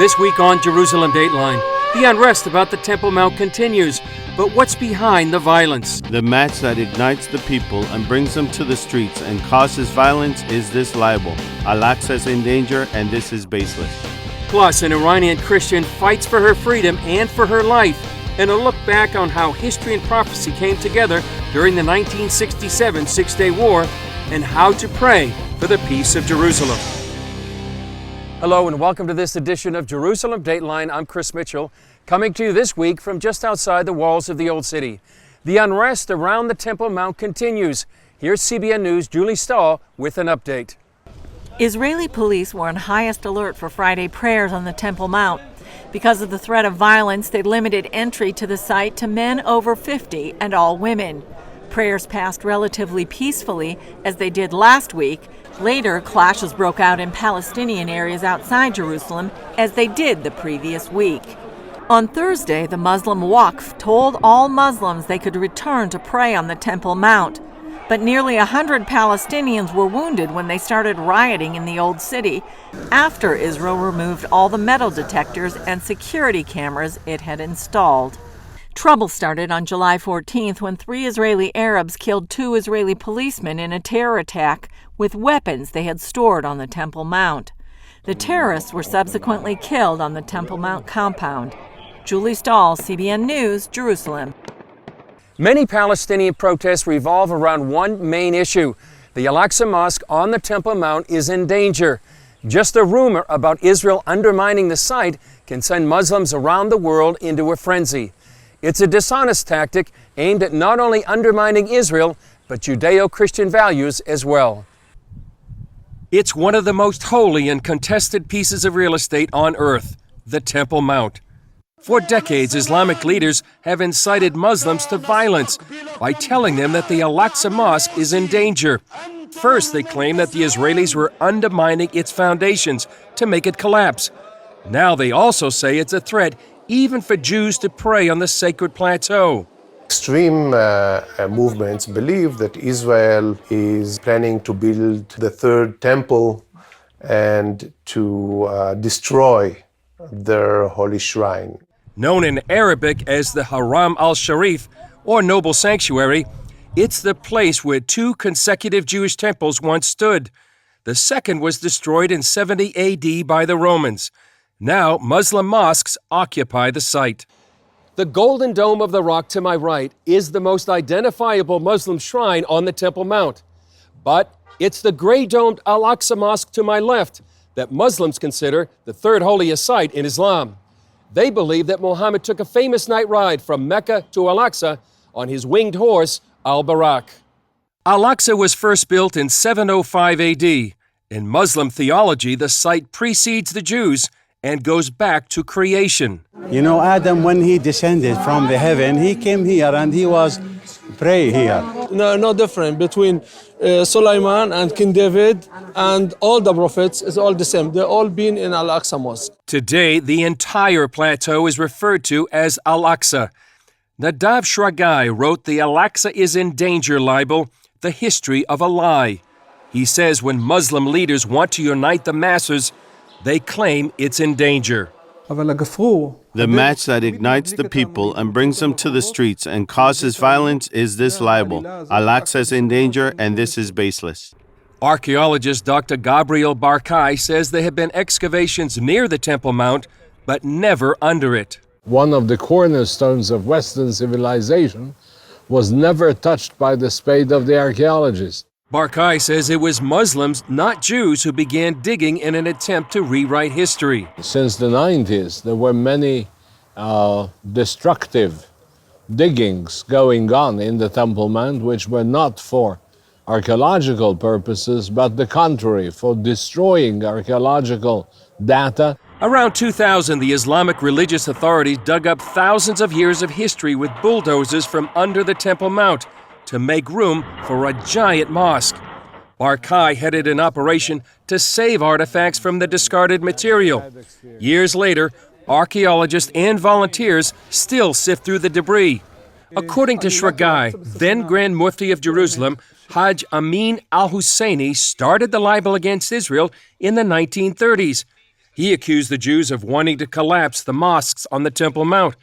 This week on Jerusalem Dateline, the unrest about the Temple Mount continues, but what's behind the violence? The match that ignites the people and brings them to the streets and causes violence is this libel. Al-Aqsa is in danger and this is baseless. Plus, an Iranian Christian fights for her freedom and for her life, and a look back on how history and prophecy came together during the 1967 Six-Day War and how to pray for the peace of Jerusalem. Hello and welcome to this edition of Jerusalem Dateline. I'm Chris Mitchell, coming to you this week from just outside the walls of the Old City. The unrest around the Temple Mount continues. Here's CBN News' Julie Stahl with an update. Israeli police were on highest alert for Friday prayers on the Temple Mount. Because of the threat of violence, they limited entry to the site to men over 50 and all women. Prayers passed relatively peacefully, as they did last week. Later, clashes broke out in Palestinian areas outside Jerusalem, as they did the previous week. On Thursday, the Muslim Waqf told all Muslims they could return to pray on the Temple Mount. But nearly 100 Palestinians were wounded when they started rioting in the Old City after Israel removed all the metal detectors and security cameras it had installed. Trouble started on July 14th when 3 Israeli Arabs killed 2 Israeli policemen in a terror attack with weapons they had stored on the Temple Mount. The terrorists were subsequently killed on the Temple Mount compound. Julie Stahl, CBN News, Jerusalem. Many Palestinian protests revolve around one main issue. The Al-Aqsa Mosque on the Temple Mount is in danger. Just a rumor about Israel undermining the site can send Muslims around the world into a frenzy. It's a dishonest tactic aimed at not only undermining Israel, but Judeo-Christian values as well. It's one of the most holy and contested pieces of real estate on earth, the Temple Mount. For decades, Islamic leaders have incited Muslims to violence by telling them that the Al-Aqsa Mosque is in danger. First, they claim that the Israelis were undermining its foundations to make it collapse. Now they also say it's a threat even for Jews to pray on the sacred plateau. Extreme movements believe that Israel is planning to build the third temple and to destroy their holy shrine. Known in Arabic as the Haram al-Sharif, or Noble Sanctuary, it's the place where 2 consecutive Jewish temples once stood. The second was destroyed in 70 AD by the Romans. Now, Muslim mosques occupy the site. The Golden Dome of the Rock to my right is the most identifiable Muslim shrine on the Temple Mount. But it's the gray-domed Al-Aqsa Mosque to my left that Muslims consider the third holiest site in Islam. They believe that Muhammad took a famous night ride from Mecca to Al-Aqsa on his winged horse, Al-Barak. Al-Aqsa was first built in 705 AD. In Muslim theology, the site precedes the Jews and goes back to creation. You know, Adam, when he descended from the heaven, he came here and he was pray here. No different between Sulaiman and King David and all the prophets is all the same. They're all been in Al-Aqsa Mosque. Today, the entire plateau is referred to as Al-Aqsa. Nadav Shragai wrote the Al-Aqsa is in danger libel, the history of a lie. He says when Muslim leaders want to unite the masses, they claim it's in danger. The match that ignites the people and brings them to the streets and causes violence is this libel. Al-Aqsa is in danger and this is baseless. Archaeologist Dr. Gabriel Barkai says there have been excavations near the Temple Mount, but never under it. One of the cornerstones of Western civilization was never touched by the spade of the archaeologist. Barkai says it was Muslims, not Jews, who began digging in an attempt to rewrite history. Since the 90s, there were many destructive diggings going on in the Temple Mount, which were not for archaeological purposes, but the contrary, for destroying archaeological data. Around 2000, the Islamic religious authorities dug up thousands of years of history with bulldozers from under the Temple Mount to make room for a giant mosque. Barkai headed an operation to save artifacts from the discarded material. Years later, archaeologists and volunteers still sift through the debris. According to Shragai, then Grand Mufti of Jerusalem, Hajj Amin al-Husseini started the libel against Israel in the 1930s. He accused the Jews of wanting to collapse the mosques on the Temple Mount.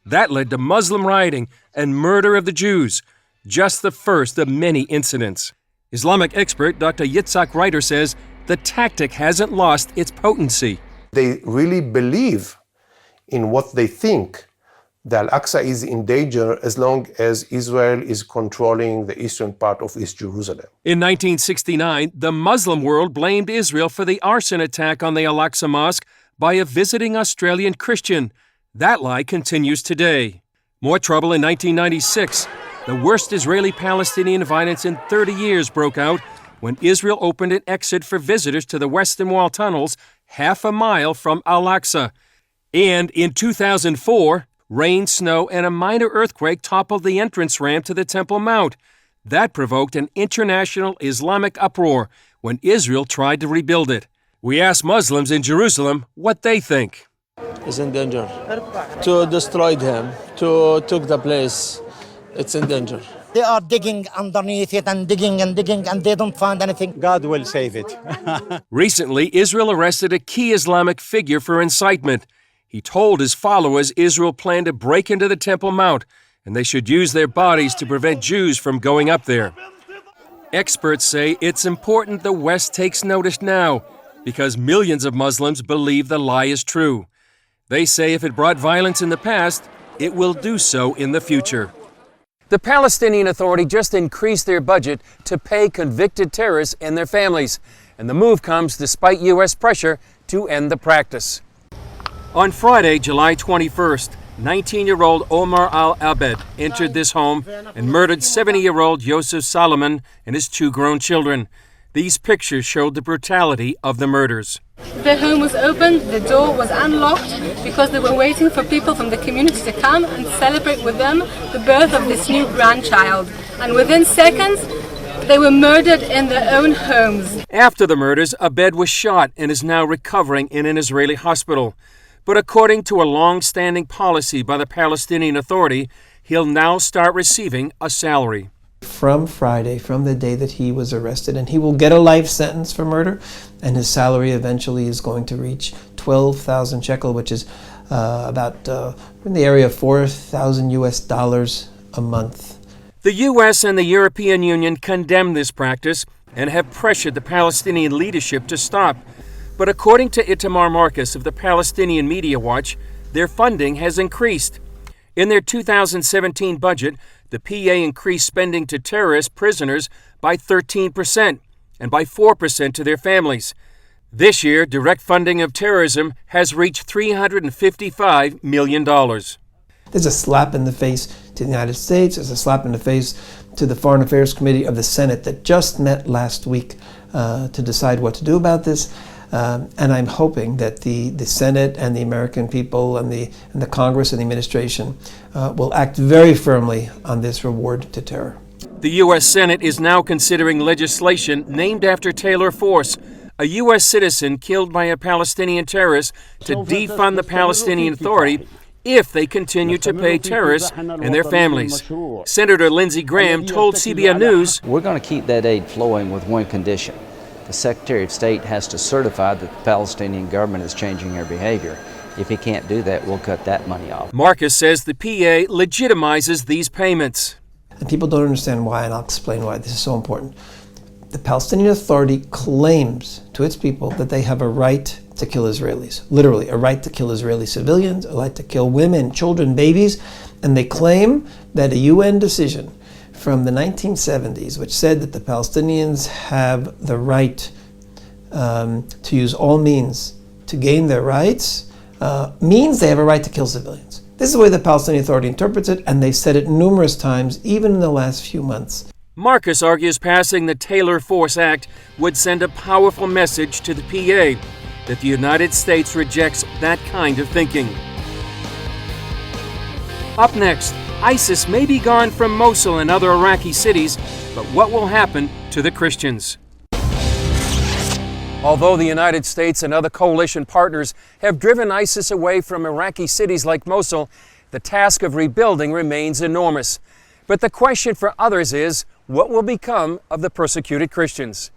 That led to Muslim rioting and murder of the Jews, just the first of many incidents. Islamic expert Dr. Yitzhak Reiter says the tactic hasn't lost its potency. They really believe in what they think. The Al-Aqsa is in danger as long as Israel is controlling the eastern part of East Jerusalem. In 1969, the Muslim world blamed Israel for the arson attack on the Al-Aqsa Mosque by a visiting Australian Christian. That lie continues today. More trouble in 1996. The worst Israeli-Palestinian violence in 30 years broke out when Israel opened an exit for visitors to the Western Wall tunnels half a mile from Al-Aqsa. And in 2004, rain, snow, and a minor earthquake toppled the entrance ramp to the Temple Mount. That provoked an international Islamic uproar when Israel tried to rebuild it. We asked Muslims in Jerusalem what they think. It's in danger. To destroy him, to took the place, it's in danger. They are digging underneath it and digging and digging, and they don't find anything. God will save it. Recently, Israel arrested a key Islamic figure for incitement. He told his followers Israel planned to break into the Temple Mount, and they should use their bodies to prevent Jews from going up there. Experts say it's important the West takes notice now, because millions of Muslims believe the lie is true. They say if it brought violence in the past, it will do so in the future. The Palestinian Authority just increased their budget to pay convicted terrorists and their families, and the move comes despite U.S. pressure to end the practice. On Friday, July 21st, 19-year-old Omar Al-Abed entered this home and murdered 70-year-old Yosef Salomon and his 2 grown children. These pictures showed the brutality of the murders. The home was open, the door was unlocked because they were waiting for people from the community to come and celebrate with them the birth of this new grandchild. And within seconds, they were murdered in their own homes. After the murders, Abed was shot and is now recovering in an Israeli hospital. But according to a long-standing policy by the Palestinian Authority, he'll now start receiving a salary. From Friday, from the day that he was arrested, and he will get a life sentence for murder, and his salary eventually is going to reach 12,000 shekel, which is about in the area of $4,000 US a month. The U.S. and the European Union condemn this practice and have pressured the Palestinian leadership to stop. But according to Itamar Marcus of the Palestinian Media Watch, their funding has increased. In their 2017 budget, the PA increased spending to terrorist prisoners by 13% and by 4% to their families. This year, direct funding of terrorism has reached $355 million. There's a slap in the face to the United States. There's a slap in the face to the Foreign Affairs Committee of the Senate that just met last week to decide what to do about this. And I'm hoping that the Senate and the American people and the Congress and the administration will act very firmly on this reward to terror. The U.S. Senate is now considering legislation named after Taylor Force, a U.S. citizen killed by a Palestinian terrorist, to defund the Palestinian Authority if they continue to pay terrorists and their families. Senator Lindsey Graham told CBN News, "We're going to keep that aid flowing with one condition. The Secretary of State has to certify that the Palestinian government is changing their behavior. If he can't do that, we'll cut that money off." Marcus says the PA legitimizes these payments. And people don't understand why, and I'll explain why this is so important. The Palestinian Authority claims to its people that they have a right to kill Israelis. Literally, a right to kill Israeli civilians, a right to kill women, children, babies. And they claim that a UN decision from the 1970s, which said that the Palestinians have the right to use all means to gain their rights, means they have a right to kill civilians. This is the way the Palestinian Authority interprets it, and they've said it numerous times, even in the last few months. Marcus argues passing the Taylor Force Act would send a powerful message to the PA that the United States rejects that kind of thinking. Up next, ISIS may be gone from Mosul and other Iraqi cities, but what will happen to the Christians? Although the United States and other coalition partners have driven ISIS away from Iraqi cities like Mosul, the task of rebuilding remains enormous. But the question for others is, what will become of the persecuted Christians?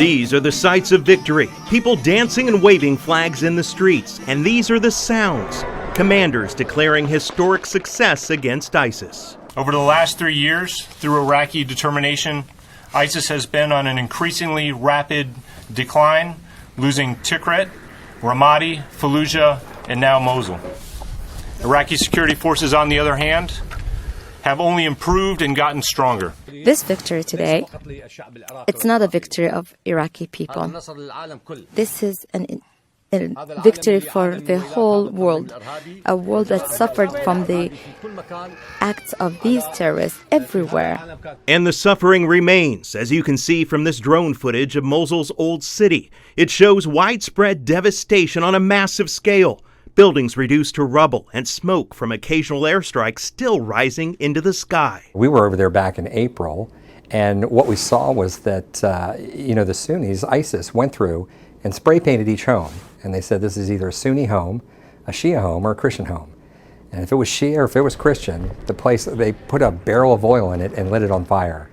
These are the sights of victory, people dancing and waving flags in the streets. And these are the sounds, commanders declaring historic success against ISIS. Over the last 3 years, through Iraqi determination, ISIS has been on an increasingly rapid decline, losing Tikrit, Ramadi, Fallujah, and now Mosul. Iraqi security forces, on the other hand, have only improved and gotten stronger. This victory today, it's not a victory of Iraqi people. This is a victory for the whole world, a world that suffered from the acts of these terrorists everywhere. And the suffering remains, as you can see from this drone footage of Mosul's old city. It shows widespread devastation on a massive scale. Buildings reduced to rubble and smoke from occasional airstrikes still rising into the sky. We were over there back in April, and what we saw was that, the Sunnis, ISIS, went through and spray painted each home. And they said this is either a Sunni home, a Shia home, or a Christian home. And if it was Shia or if it was Christian, they put a barrel of oil in it and lit it on fire.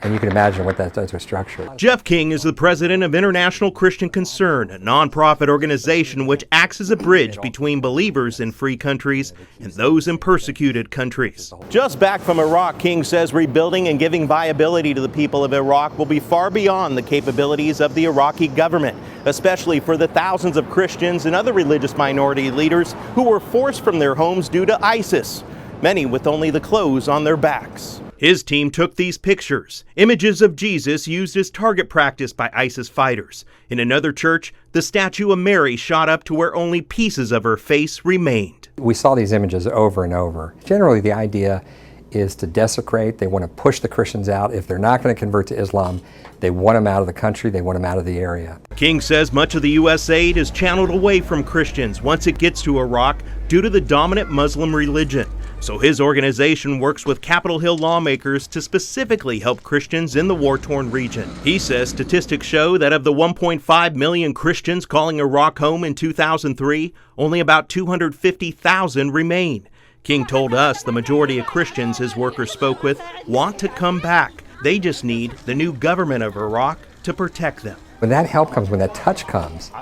And you can imagine what that does to a structure. Jeff King is the president of International Christian Concern, a nonprofit organization which acts as a bridge between believers in free countries and those in persecuted countries. Just back from Iraq, King says rebuilding and giving viability to the people of Iraq will be far beyond the capabilities of the Iraqi government, especially for the thousands of Christians and other religious minority leaders who were forced from their homes due to ISIS, many with only the clothes on their backs. His team took these pictures, images of Jesus used as target practice by ISIS fighters. In another church, the statue of Mary shot up to where only pieces of her face remained. We saw these images over and over. Generally, the idea is to desecrate. They want to push the Christians out. If they're not going to convert to Islam, they want them out of the country, they want them out of the area. King says much of the U.S. aid is channeled away from Christians once it gets to Iraq due to the dominant Muslim religion. So his organization works with Capitol Hill lawmakers to specifically help Christians in the war-torn region. He says statistics show that of the 1.5 million Christians calling Iraq home in 2003, only about 250,000 remain. King told us the majority of Christians his workers spoke with want to come back. They just need the new government of Iraq to protect them. When that help comes, when that touch comes,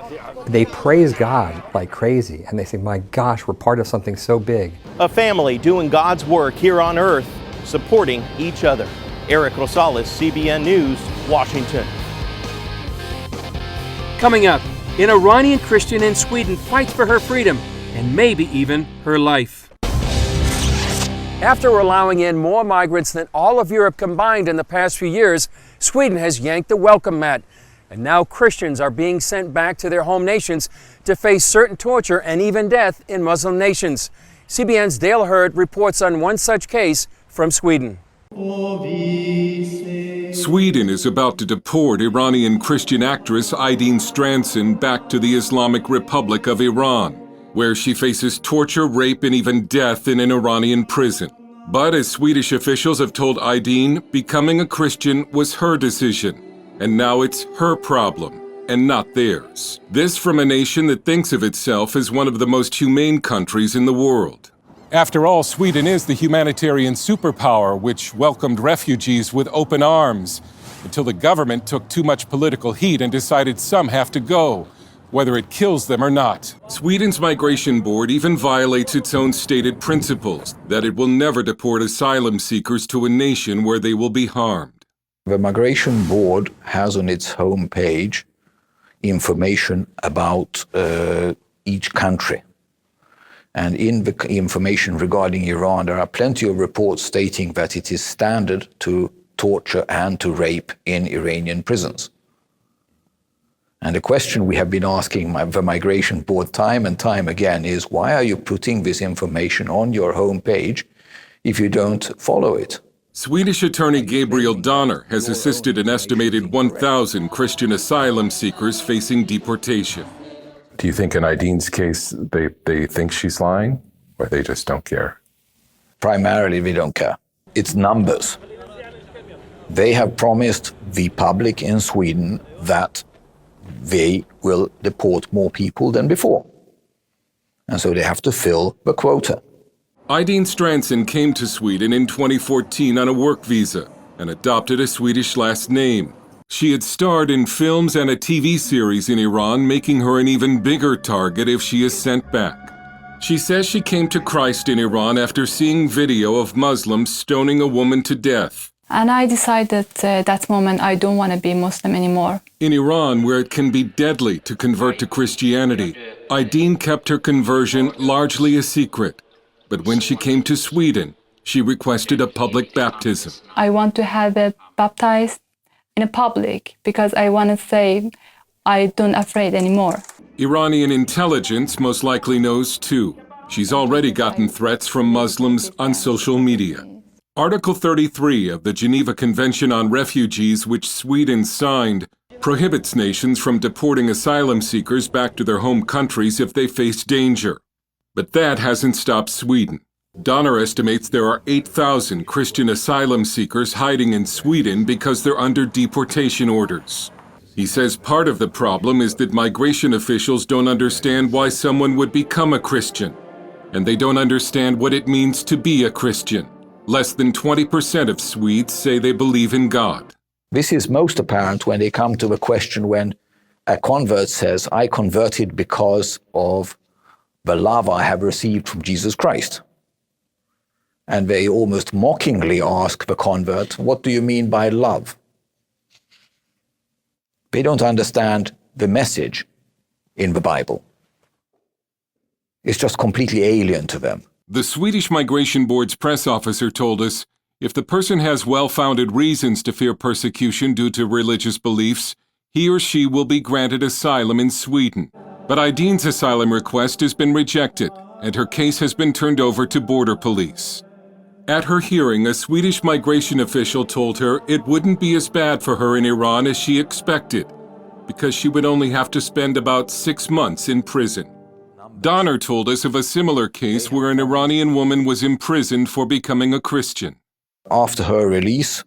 they praise God like crazy, and they say, my gosh, we're part of something so big. A family doing God's work here on earth, supporting each other. Eric Rosales, CBN News, Washington. Coming up, an Iranian Christian in Sweden fights for her freedom and maybe even her life. After allowing in more migrants than all of Europe combined in the past few years, Sweden has yanked the welcome mat. And now Christians are being sent back to their home nations to face certain torture and even death in Muslim nations. CBN's Dale Hurd reports on one such case from Sweden. Sweden is about to deport Iranian Christian actress Aydin Strandsen back to the Islamic Republic of Iran, where she faces torture, rape, and even death in an Iranian prison. But as Swedish officials have told Aydin, becoming a Christian was her decision. And now it's her problem, and not theirs. This from a nation that thinks of itself as one of the most humane countries in the world. After all, Sweden is the humanitarian superpower which welcomed refugees with open arms, until the government took too much political heat and decided some have to go, whether it kills them or not. Sweden's migration board even violates its own stated principles, that it will never deport asylum seekers to a nation where they will be harmed. The Migration Board has on its home page information about each country. And in the information regarding Iran, there are plenty of reports stating that it is standard to torture and to rape in Iranian prisons. And the question we have been asking the Migration Board time and time again is, why are you putting this information on your home page if you don't follow it? Swedish attorney Gabriel Donner has assisted an estimated 1,000 Christian asylum seekers facing deportation. Do you think in Aydin's case they think she's lying, or they just don't care? Primarily, they don't care. It's numbers. They have promised the public in Sweden that they will deport more people than before. And so they have to fill the quota. Aydin Strandsen came to Sweden in 2014 on a work visa and adopted a Swedish last name. She had starred in films and a TV series in Iran, making her an even bigger target if she is sent back. She says she came to Christ in Iran after seeing video of Muslims stoning a woman to death. And I decided that moment I don't want to be Muslim anymore. In Iran, where it can be deadly to convert to Christianity, Aydin kept her conversion largely a secret. But when she came to Sweden, she requested a public baptism. I want to have it baptized in a public because I want to say I don't afraid anymore. Iranian intelligence most likely knows too. She's already gotten threats from Muslims on social media. Article 33 of the Geneva Convention on Refugees, which Sweden signed, prohibits nations from deporting asylum seekers back to their home countries if they face danger. But that hasn't stopped Sweden. Donner estimates there are 8,000 Christian asylum seekers hiding in Sweden because they're under deportation orders. He says part of the problem is that migration officials don't understand why someone would become a Christian, and they don't understand what it means to be a Christian. Less than 20% of Swedes say they believe in God. This is most apparent when they come to the question when a convert says, I converted because of the love I have received from Jesus Christ. And they almost mockingly ask the convert, what do you mean by love? They don't understand the message in the Bible. It's just completely alien to them. The Swedish Migration Board's press officer told us, if the person has well-founded reasons to fear persecution due to religious beliefs, he or she will be granted asylum in Sweden. But Aydin's asylum request has been rejected, and her case has been turned over to border police. At her hearing, a Swedish migration official told her it wouldn't be as bad for her in Iran as she expected, because she would only have to spend about 6 months in prison. Donner told us of a similar case where an Iranian woman was imprisoned for becoming a Christian. After her release,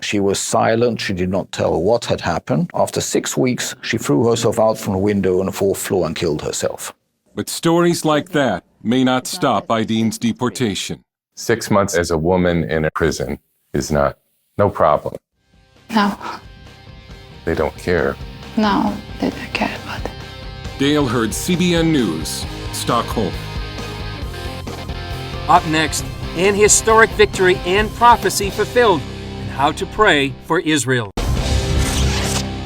she was silent. She did not tell what had happened. After 6 weeks, she threw herself out from a window on the 4th floor and killed herself. But stories like that may not stop Aydin's deportation. 6 months as a woman in a prison is no problem. No. They don't care. No, they don't care about it. Dale Hurd, CBN News, Stockholm. Up next, an historic victory and prophecy fulfilled, and how to pray for Israel.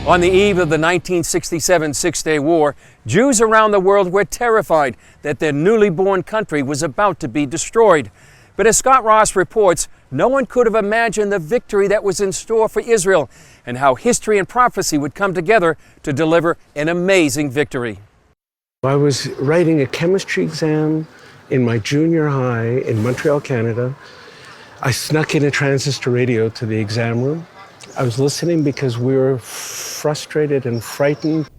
On the eve of the 1967 Six-Day War, Jews around the world were terrified that their newly born country was about to be destroyed. But as Scott Ross reports, no one could have imagined the victory that was in store for Israel and how history and prophecy would come together to deliver an amazing victory. I was writing a chemistry exam in my junior high in Montreal, Canada. I snuck in a transistor radio to the exam room. I was listening because we were frustrated and frightened.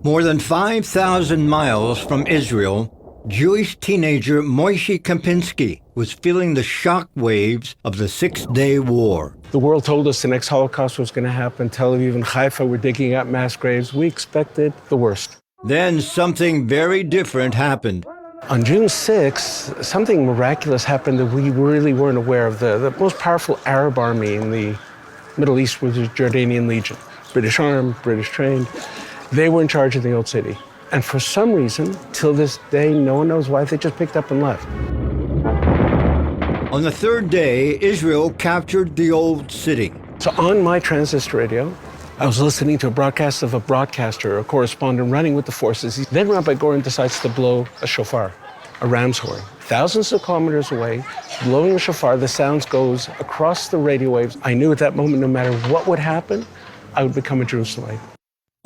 More than 5,000 miles from Israel, Jewish teenager Moishe Kempinski was feeling the shock waves of the Six-Day War. The world told us the next Holocaust was going to happen. Tel Aviv and Haifa were digging up mass graves. We expected the worst. Then something very different happened. On June 6th, something miraculous happened that we really weren't aware of. The most powerful Arab army in the Middle East was the Jordanian Legion. British armed, British trained. They were in charge of the old city. And for some reason, till this day, no one knows why, they just picked up and left. On the third day, Israel captured the old city. So on my transistor radio, I was listening to a broadcast of a broadcaster, a correspondent running with the forces. Then Rabbi Goren decides to blow a shofar, a ram's horn. Thousands of kilometers away, blowing a shofar, the sound goes across the radio waves. I knew at that moment, no matter what would happen, I would become a Jerusalemite.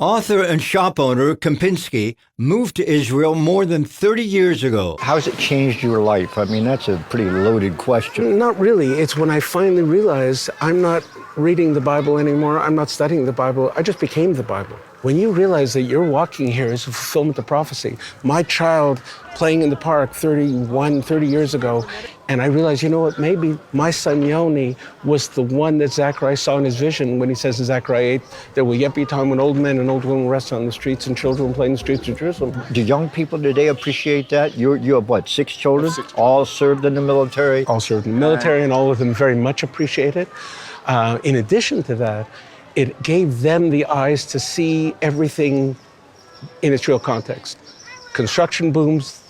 Author and shop owner Kempinski moved to Israel more than 30 years ago. How has it changed your life? I mean, that's a pretty loaded question. Not really. It's when I finally realized I'm not reading the Bible anymore. I'm not studying the Bible. I just became the Bible. When you realize that you're walking here is a fulfillment of prophecy. My child playing in the park 30 years ago, and I realized, you know what, maybe my son Yoni was the one that Zechariah saw in his vision when he says in Zechariah 8, there will yet be a time when old men and old women will rest on the streets and children will play in the streets of Jerusalem. Do young people today appreciate that? You have what, 6 children? All served in the military? All served in the military, and all of them very much appreciate it. In addition to that, it gave them the eyes to see everything in its real context. Construction booms,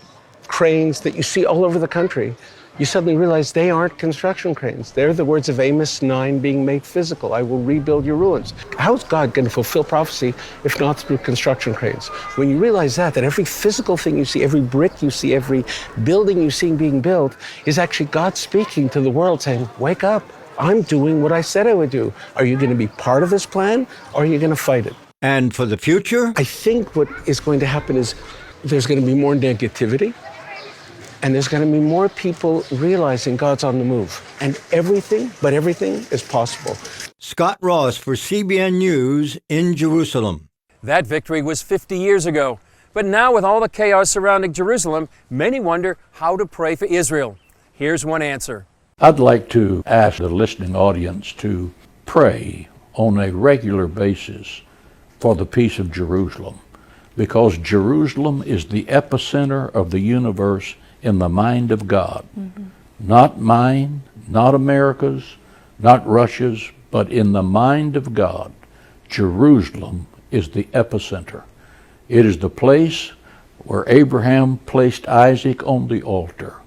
cranes that you see all over the country, you suddenly realize they aren't construction cranes. They're the words of Amos 9 being made physical. I will rebuild your ruins. How is God going to fulfill prophecy if not through construction cranes? When you realize that every physical thing you see, every brick you see, every building you see being built is actually God speaking to the world saying, wake up, I'm doing what I said I would do. Are you going to be part of this plan or are you going to fight it? And for the future? I think what is going to happen is there's going to be more negativity. And there's going to be more people realizing God's on the move. And everything, but everything is possible. Scott Ross for CBN News in Jerusalem. That victory was 50 years ago. But now with all the chaos surrounding Jerusalem, many wonder how to pray for Israel. Here's one answer. I'd like to ask the listening audience to pray on a regular basis for the peace of Jerusalem, because Jerusalem is the epicenter of the universe in the mind of God. Not mine, not America's, not Russia's, but in the mind of God. Jerusalem is the epicenter. It is the place where Abraham placed Isaac on the altar.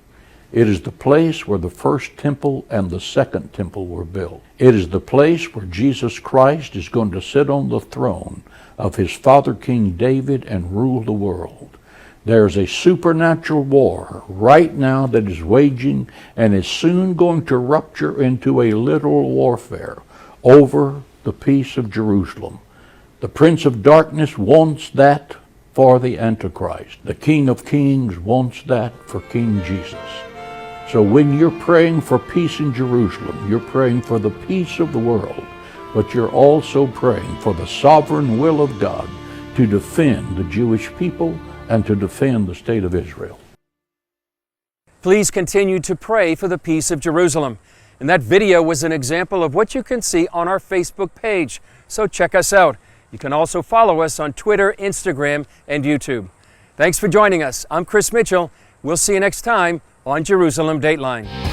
It is the place where the first temple and the second temple were built. It is the place where Jesus Christ is going to sit on the throne of his father King David and rule the world. There's a supernatural war right now that is waging and is soon going to rupture into a literal warfare over the peace of Jerusalem. The Prince of Darkness wants that for the Antichrist. The King of Kings wants that for King Jesus. So when you're praying for peace in Jerusalem, you're praying for the peace of the world, but you're also praying for the sovereign will of God to defend the Jewish people and to defend the state of Israel. Please continue to pray for the peace of Jerusalem. And that video was an example of what you can see on our Facebook page. So check us out. You can also follow us on Twitter, Instagram, and YouTube. Thanks for joining us. I'm Chris Mitchell. We'll see you next time on Jerusalem Dateline.